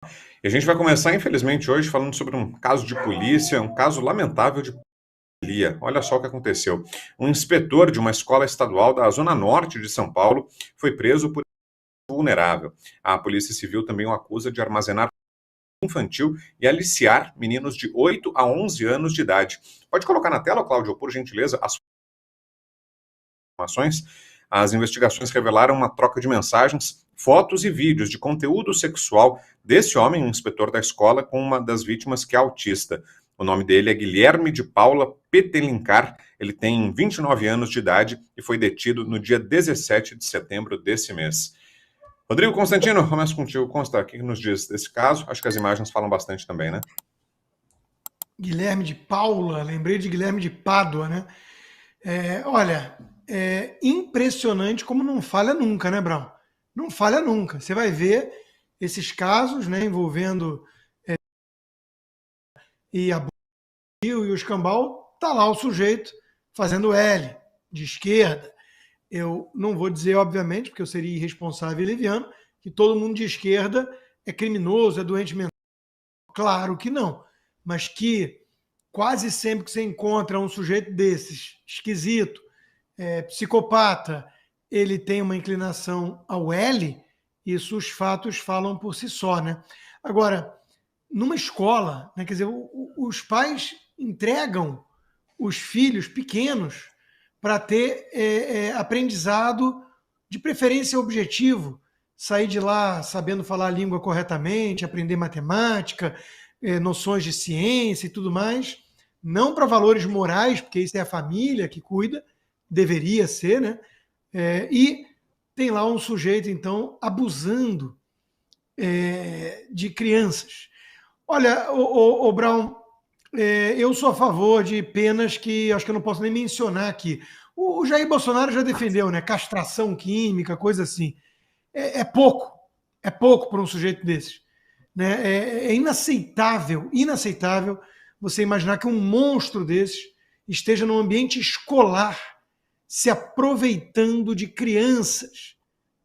E a gente vai começar, infelizmente, hoje falando sobre um caso de polícia, um caso lamentável de pedofilia. Olha só o que aconteceu. Um inspetor de uma escola estadual da Zona Norte de São Paulo foi preso por vulnerável. A Polícia Civil também o acusa de armazenar infantil e aliciar meninos de 8 a 11 anos de idade. Pode colocar na tela, Cláudio, por gentileza, as informações? As investigações revelaram uma troca de mensagens, fotos e vídeos de conteúdo sexual desse homem, um inspetor da escola, com uma das vítimas que é autista. O nome dele é Guilherme de Paula Petelincar, ele tem 29 anos de idade e foi detido no dia 17 de setembro desse mês. Rodrigo Constantino, começo contigo. Consta, o que nos diz desse caso? Acho que as imagens falam bastante também, né? Guilherme de Paula, lembrei de Guilherme de Pádua, né? Olha, é impressionante como não falha nunca, né, Brown? Não falha nunca. Você vai ver esses casos, né, envolvendo e abuso e o escambau, tá lá o sujeito fazendo L de esquerda. Eu não vou dizer, obviamente, porque eu seria irresponsável e leviano, que todo mundo de esquerda é criminoso, é doente mental. Claro que não. Mas que quase sempre que você encontra um sujeito desses, esquisito, psicopata, ele tem uma inclinação ao L, isso os fatos falam por si só, né? Agora, numa escola, né, quer dizer, os pais entregam os filhos pequenos para ter aprendizado, de preferência objetivo, sair de lá sabendo falar a língua corretamente, aprender matemática, noções de ciência e tudo mais, não para valores morais, porque isso é a família que cuida, deveria ser, né? E tem lá um sujeito, então, abusando de crianças. Olha, o Brown, eu sou a favor de penas que acho que eu não posso nem mencionar aqui. O Jair Bolsonaro já defendeu, né? Castração química, coisa assim. É pouco para um sujeito desses. Né? É inaceitável, inaceitável você imaginar que um monstro desses esteja num ambiente escolar se aproveitando de crianças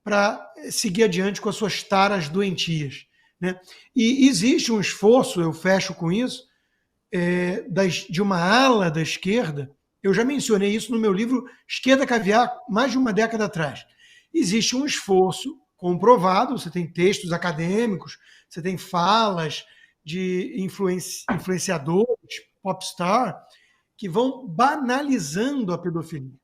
para seguir adiante com as suas taras doentias. Né? E existe um esforço, eu fecho com isso, de uma ala da esquerda, eu já mencionei isso no meu livro Esquerda Caviar, mais de uma década atrás. Existe um esforço comprovado, você tem textos acadêmicos, você tem falas de influenciadores, popstar, que vão banalizando a pedofilia.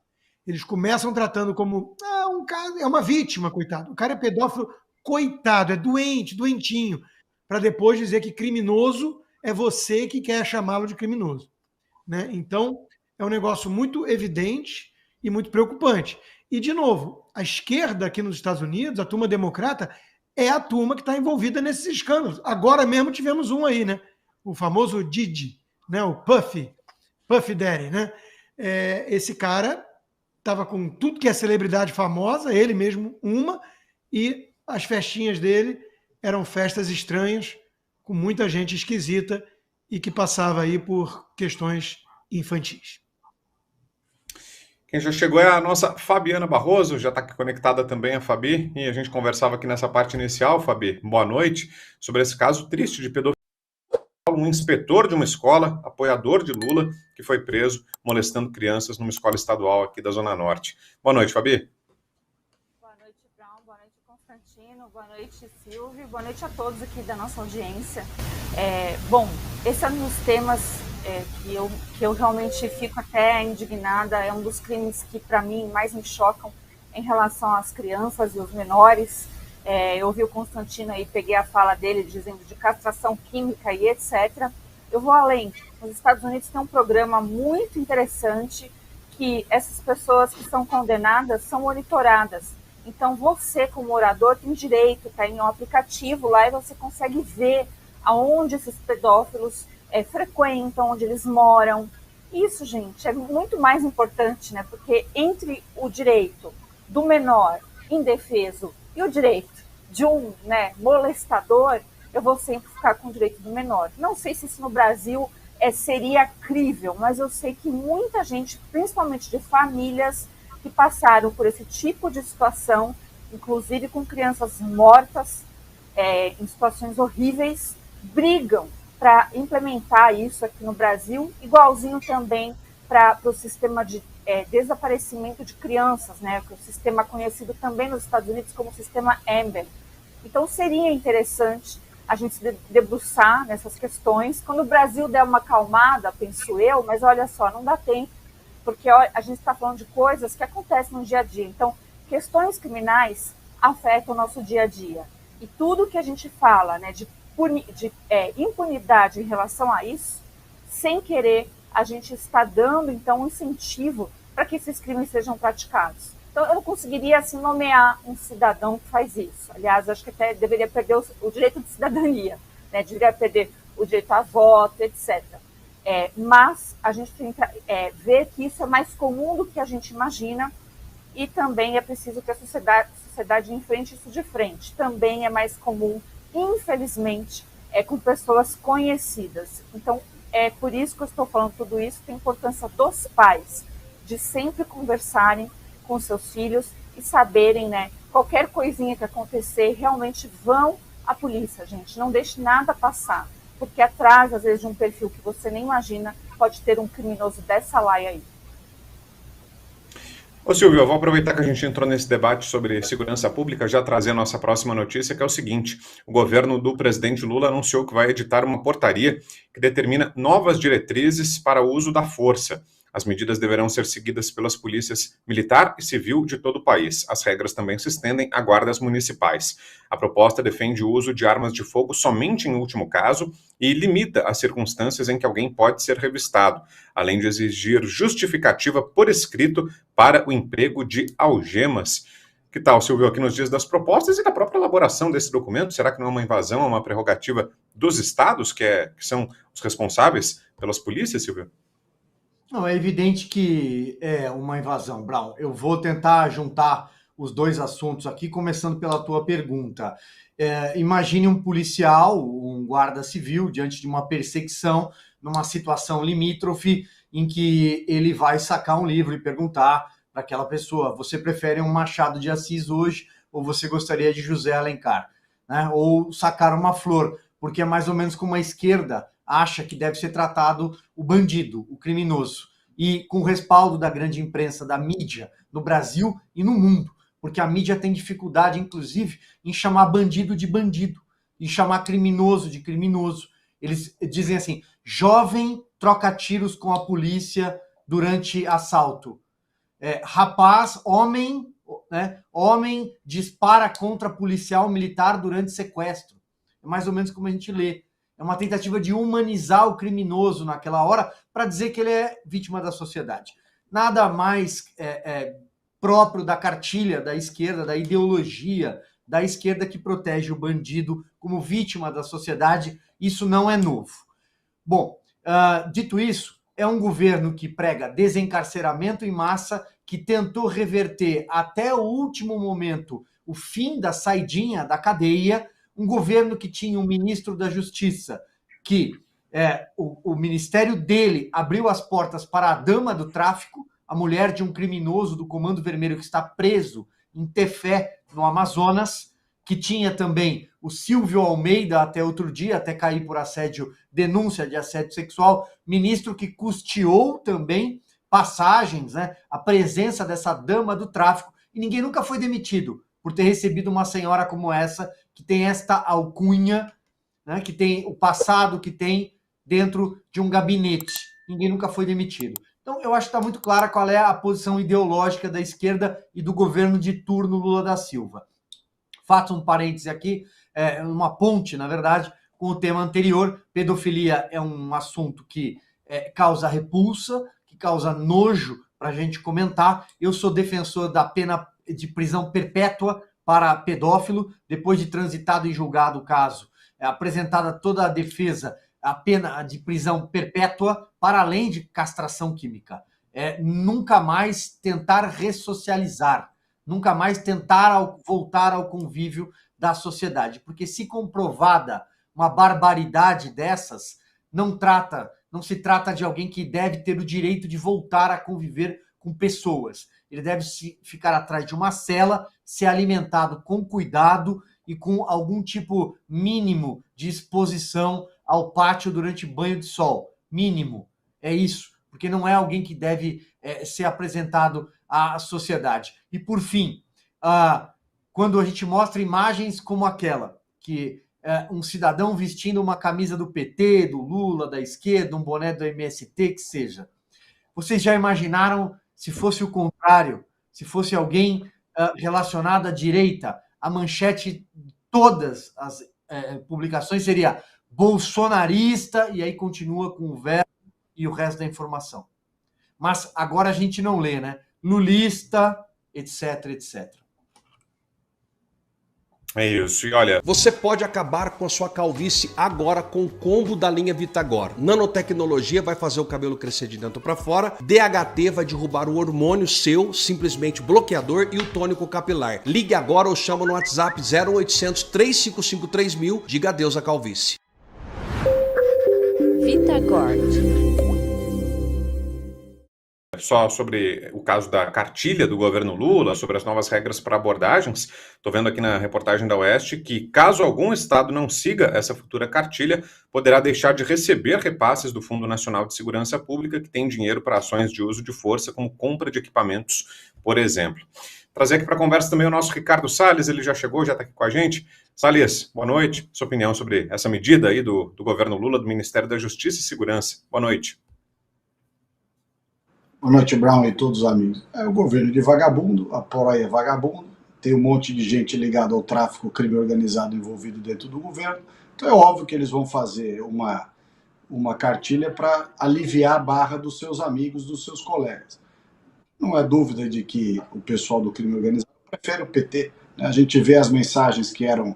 Eles começam tratando como um cara é uma vítima, coitado. O cara é pedófilo, coitado, é doente, doentinho, para depois dizer que criminoso é você que quer chamá-lo de criminoso. Né? Então, é um negócio muito evidente e muito preocupante. E, de novo, a esquerda aqui nos Estados Unidos, a turma democrata, é a turma que está envolvida nesses escândalos. Agora mesmo tivemos um aí, né? O famoso Didi, né? O Puff Daddy, né? Esse cara estava com tudo que é celebridade famosa, ele mesmo uma, e as festinhas dele eram festas estranhas, com muita gente esquisita e que passava aí por questões infantis. Quem já chegou é a nossa Fabiana Barroso, já está aqui conectada também a Fabi, e a gente conversava aqui nessa parte inicial, Fabi, boa noite, sobre esse caso triste de pedofilia. Um inspetor de uma escola, apoiador de Lula, que foi preso molestando crianças numa escola estadual aqui da Zona Norte. Boa noite, Fabi. Boa noite, Brown. Boa noite, Constantino. Boa noite, Silvio. Boa noite a todos aqui da nossa audiência. Bom, esse é um dos temas que eu realmente fico até indignada. É um dos crimes que, para mim, mais me chocam em relação às crianças e os menores. Eu ouvi o Constantino aí, peguei a fala dele dizendo de castração química e etc. Eu vou além. Os Estados Unidos têm um programa muito interessante que essas pessoas que são condenadas são monitoradas. Então, você, como morador, tem direito, está em um aplicativo lá e você consegue ver aonde esses pedófilos frequentam, onde eles moram. Isso, gente, é muito mais importante, né? Porque entre o direito do menor indefeso e o direito de um molestador, eu vou sempre ficar com o direito do menor. Não sei se isso no Brasil seria crível, mas eu sei que muita gente, principalmente de famílias que passaram por esse tipo de situação, inclusive com crianças mortas, em situações horríveis, brigam para implementar isso aqui no Brasil, igualzinho também para o sistema de desaparecimento de crianças, né, que é o sistema conhecido também nos Estados Unidos como sistema Amber. Então, seria interessante a gente se debruçar nessas questões. Quando o Brasil der uma acalmada, penso eu, mas olha só, não dá tempo, porque a gente está falando de coisas que acontecem no dia a dia. Então, questões criminais afetam o nosso dia a dia. E tudo que a gente fala, né, de impunidade em relação a isso, sem querer, a gente está dando, então, um incentivo para que esses crimes sejam praticados. Então, eu não conseguiria, assim, nomear um cidadão que faz isso. Aliás, acho que até deveria perder o direito de cidadania, né? Deveria perder o direito a voto, etc. Mas a gente tem que ver que isso é mais comum do que a gente imagina, e também é preciso que a sociedade enfrente isso de frente. Também é mais comum, infelizmente, com pessoas conhecidas. Então, é por isso que eu estou falando tudo isso, tem importância dos pais, de sempre conversarem com seus filhos e saberem, né, qualquer coisinha que acontecer, realmente vão à polícia, gente. Não deixe nada passar, porque atrás, às vezes, de um perfil que você nem imagina, pode ter um criminoso dessa laia aí. Ô Silvio, eu vou aproveitar que a gente entrou nesse debate sobre segurança pública, já trazer a nossa próxima notícia, que é o seguinte: o governo do presidente Lula anunciou que vai editar uma portaria que determina novas diretrizes para o uso da força. As medidas deverão ser seguidas pelas polícias militar e civil de todo o país. As regras também se estendem a guardas municipais. A proposta defende o uso de armas de fogo somente em último caso e limita as circunstâncias em que alguém pode ser revistado, além de exigir justificativa por escrito para o emprego de algemas. Que tal, Silvio, aqui nos dias das propostas e da própria elaboração desse documento? Será que não é uma invasão, é uma prerrogativa dos estados, que são os responsáveis pelas polícias, Silvio? Não, é evidente que é uma invasão, Brown. Eu vou tentar juntar os dois assuntos aqui, começando pela tua pergunta. Imagine um policial, um guarda civil, diante de uma perseguição, numa situação limítrofe, em que ele vai sacar um livro e perguntar para aquela pessoa: você prefere um Machado de Assis hoje ou você gostaria de José Alencar? Né? Ou sacar uma flor, porque é mais ou menos como a esquerda acha que deve ser tratado o bandido, o criminoso, e com o respaldo da grande imprensa, da mídia, no Brasil e no mundo, porque a mídia tem dificuldade, inclusive, em chamar bandido de bandido, em chamar criminoso de criminoso. Eles dizem assim: jovem troca tiros com a polícia durante assalto. Rapaz, homem, né, homem dispara contra policial militar durante sequestro. É mais ou menos como a gente lê. É uma tentativa de humanizar o criminoso naquela hora para dizer que ele é vítima da sociedade. Nada mais próprio da cartilha da esquerda, da ideologia da esquerda que protege o bandido como vítima da sociedade. Isso não é novo. Bom, dito isso, é um governo que prega desencarceramento em massa, que tentou reverter até o último momento o fim da saidinha da cadeia, um governo que tinha um ministro da Justiça, que o ministério dele abriu as portas para a dama do tráfico, a mulher de um criminoso do Comando Vermelho que está preso em Tefé, no Amazonas, que tinha também o Silvio Almeida até outro dia, até cair por denúncia de assédio sexual, ministro que custeou também passagens, né, a presença dessa dama do tráfico, e ninguém nunca foi demitido por ter recebido uma senhora como essa, que tem esta alcunha, né, que tem o passado que tem dentro de um gabinete. Ninguém nunca foi demitido. Então, eu acho que está muito clara qual é a posição ideológica da esquerda e do governo de turno Lula da Silva. Faço um parêntese aqui, uma ponte, na verdade, com o tema anterior. Pedofilia é um assunto que causa repulsa, que causa nojo para a gente comentar. Eu sou defensor da pena de prisão perpétua para pedófilo, depois de transitado e julgado o caso, apresentada toda a defesa, a pena de prisão perpétua, para além de castração química. Nunca mais tentar ressocializar, nunca mais tentar voltar ao convívio da sociedade, porque se comprovada uma barbaridade dessas, não se trata de alguém que deve ter o direito de voltar a conviver com pessoas. Ele deve ficar atrás de uma cela, ser alimentado com cuidado e com algum tipo mínimo de exposição ao pátio durante banho de sol. Mínimo. É isso. Porque não é alguém que deve ser apresentado à sociedade. E, por fim, quando a gente mostra imagens como aquela, que um cidadão vestindo uma camisa do PT, do Lula, da esquerda, um boné do MST, que seja. Vocês já imaginaram se fosse o contrário? Se fosse alguém relacionado à direita, a manchete de todas as publicações seria bolsonarista, e aí continua com o verbo e o resto da informação. Mas agora a gente não lê, né? Lulista, etc, etc. É isso, e olha... Você pode acabar com a sua calvície agora com o combo da linha Vitagor. Nanotecnologia vai fazer o cabelo crescer de dentro para fora, DHT vai derrubar o hormônio seu, simplesmente bloqueador, e o tônico capilar. Ligue agora ou chama no WhatsApp 0800 355 3000, diga adeus à calvície. Vitagord. Só sobre o caso da cartilha do governo Lula, sobre as novas regras para abordagens, estou vendo aqui na reportagem da Oeste que, caso algum estado não siga essa futura cartilha, poderá deixar de receber repasses do Fundo Nacional de Segurança Pública, que tem dinheiro para ações de uso de força, como compra de equipamentos, por exemplo. Trazer aqui para a conversa também o nosso Ricardo Salles, ele já chegou, já está aqui com a gente. Salles, boa noite. Sua opinião sobre essa medida aí do governo Lula, do Ministério da Justiça e Segurança. Boa noite. Boa noite, Brown e todos os amigos. É o governo de vagabundo, a Poroia é vagabundo, tem um monte de gente ligada ao tráfico, crime organizado envolvido dentro do governo, então é óbvio que eles vão fazer uma cartilha para aliviar a barra dos seus amigos, dos seus colegas. Não é dúvida de que o pessoal do crime organizado prefere o PT, né? A gente vê as mensagens que eram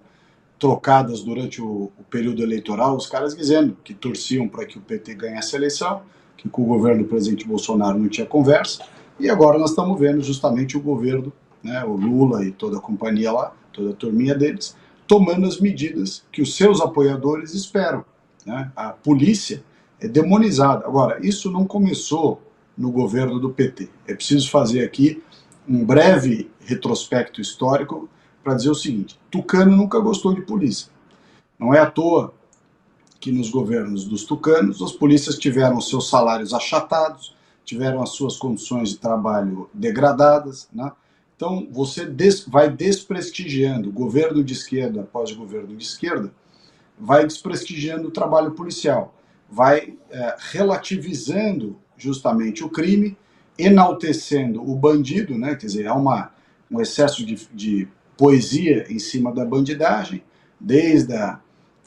trocadas durante o período eleitoral, os caras dizendo que torciam para que o PT ganhasse a eleição, que com o governo do presidente Bolsonaro não tinha conversa, e agora nós estamos vendo justamente o governo, né, o Lula e toda a companhia lá, toda a turminha deles, tomando as medidas que os seus apoiadores esperam, né? A polícia é demonizada. Agora, isso não começou no governo do PT. É preciso fazer aqui um breve retrospecto histórico para dizer o seguinte: Tucano nunca gostou de polícia. Não é à toa que nos governos dos tucanos, as polícias tiveram seus salários achatados, tiveram as suas condições de trabalho degradadas, né? Então, você vai desprestigiando, governo de esquerda após governo de esquerda, vai desprestigiando o trabalho policial, vai relativizando justamente o crime, enaltecendo o bandido, né? Quer dizer, há um excesso de poesia em cima da bandidagem, desde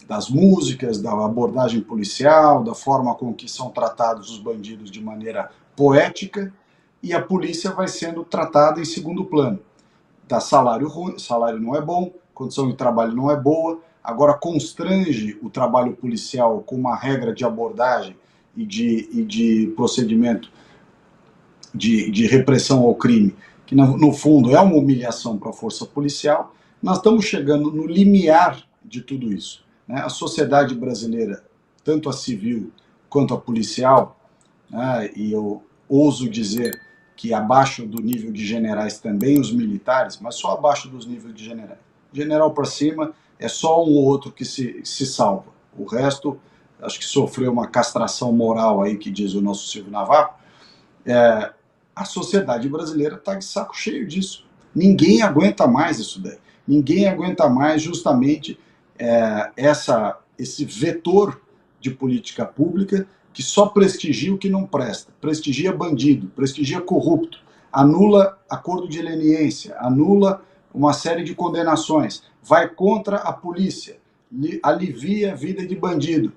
das músicas, da abordagem policial, da forma com que são tratados os bandidos de maneira poética, e a polícia vai sendo tratada em segundo plano. Dá salário ruim, salário não é bom, condição de trabalho não é boa, agora constrange o trabalho policial com uma regra de abordagem e de procedimento de repressão ao crime, que no fundo é uma humilhação para a força policial. Nós estamos chegando no limiar de tudo isso, né? A sociedade brasileira, tanto a civil quanto a policial, né, e eu ouso dizer que abaixo do nível de generais também os militares, mas só abaixo dos níveis de generais. General para cima é só um ou outro que se salva. O resto, acho que sofreu uma castração moral aí, que diz o nosso Silvio Navarro. A sociedade brasileira está de saco cheio disso. Ninguém aguenta mais isso daí. Ninguém aguenta mais justamente esse vetor de política pública que só prestigia o que não presta, prestigia bandido, prestigia corrupto, anula acordo de leniência, anula uma série de condenações, vai contra a polícia, alivia a vida de bandido,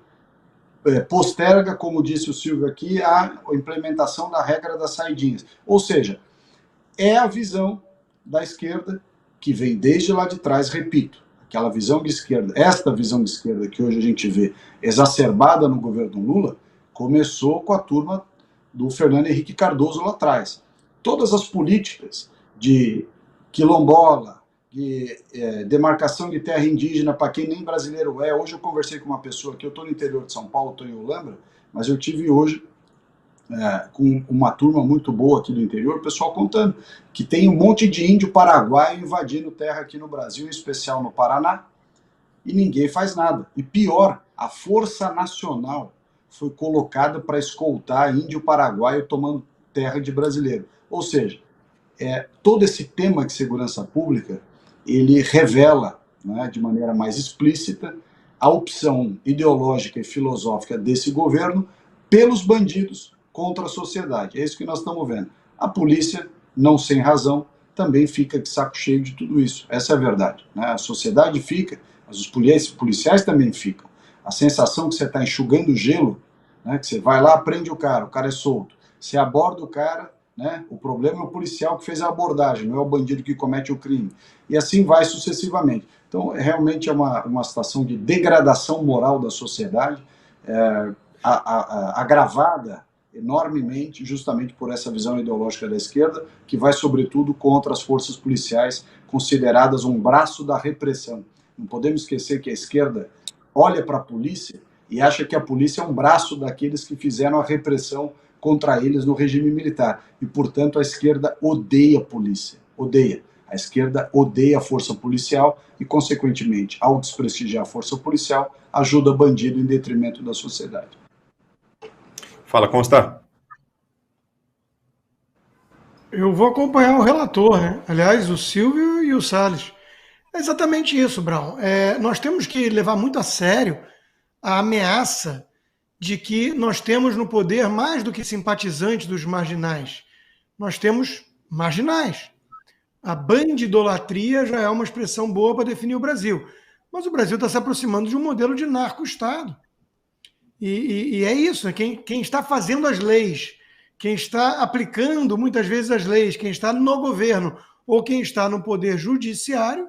posterga, como disse o Silvio aqui, a implementação da regra das saidinhas. Ou seja, é a visão da esquerda que vem desde lá de trás, repito, aquela visão de esquerda, esta visão de esquerda que hoje a gente vê exacerbada no governo Lula, começou com a turma do Fernando Henrique Cardoso lá atrás. Todas as políticas de quilombola, de demarcação de terra indígena para quem nem brasileiro é. Hoje eu conversei com uma pessoa aqui, eu estou no interior de São Paulo, estou em Olambra, mas eu tive hoje com uma turma muito boa aqui do interior, o pessoal contando que tem um monte de índio paraguaio invadindo terra aqui no Brasil, em especial no Paraná, e ninguém faz nada. E pior, a Força Nacional foi colocada para escoltar índio paraguaio tomando terra de brasileiro. Ou seja, todo esse tema de segurança pública, ele revela, né, de maneira mais explícita a opção ideológica e filosófica desse governo pelos bandidos contra a sociedade. É isso que nós estamos vendo. A polícia, não sem razão, também fica de saco cheio de tudo isso. Essa é a verdade, né? A sociedade fica, mas os policiais também ficam. A sensação que você está enxugando gelo, né, que você vai lá, prende o cara é solto. Você aborda o cara, né, o problema é o policial que fez a abordagem, não é o bandido que comete o crime. E assim vai sucessivamente. Então, realmente é uma situação de degradação moral da sociedade, agravada enormemente justamente por essa visão ideológica da esquerda, que vai sobretudo contra as forças policiais, consideradas um braço da repressão. Não podemos esquecer que a esquerda olha para a polícia e acha que a polícia é um braço daqueles que fizeram a repressão contra eles no regime militar. E, portanto, a esquerda odeia a polícia. Odeia. A esquerda odeia a força policial e, consequentemente, ao desprestigiar a força policial, ajuda bandido em detrimento da sociedade. Fala, Constar. Eu vou acompanhar o relator, né? Aliás, o Silvio e o Salles. É exatamente isso, Brown. Nós temos que levar muito a sério a ameaça de que nós temos no poder mais do que simpatizantes dos marginais. Nós temos marginais. A bandidolatria já é uma expressão boa para definir o Brasil. Mas o Brasil está se aproximando de um modelo de narco-estado. E é isso, né? Quem está fazendo as leis, quem está aplicando muitas vezes as leis, quem está no governo ou quem está no poder judiciário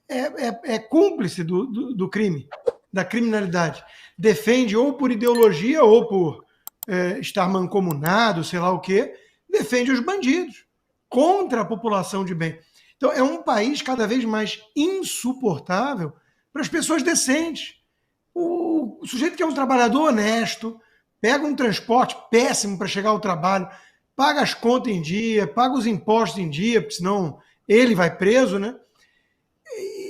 é cúmplice do crime, da criminalidade. Defende ou por ideologia ou por estar mancomunado, sei lá o quê, defende os bandidos contra a população de bem. Então é um país cada vez mais insuportável para as pessoas decentes. O sujeito que é um trabalhador honesto, pega um transporte péssimo para chegar ao trabalho, paga as contas em dia, paga os impostos em dia, porque senão ele vai preso, né?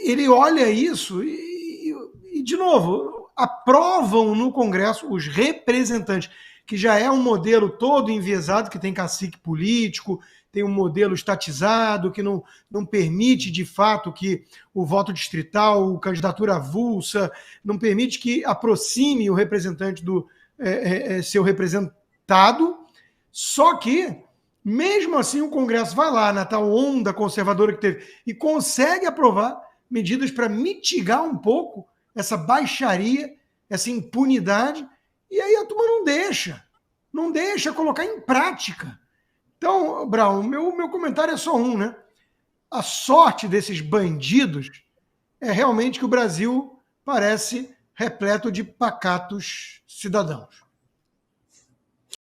Ele olha isso e de novo, aprovam no Congresso os representantes, que já é um modelo todo enviesado, que tem cacique político, tem um modelo estatizado, que não permite, de fato, que o voto distrital, a candidatura avulsa, não permite que aproxime o representante do seu representado. Só que, mesmo assim, o Congresso vai lá, na tal onda conservadora que teve, e consegue aprovar medidas para mitigar um pouco essa baixaria, essa impunidade, e aí a turma não deixa colocar em prática. Então, Brown, meu comentário é só um, né? A sorte desses bandidos é realmente que o Brasil parece repleto de pacatos cidadãos.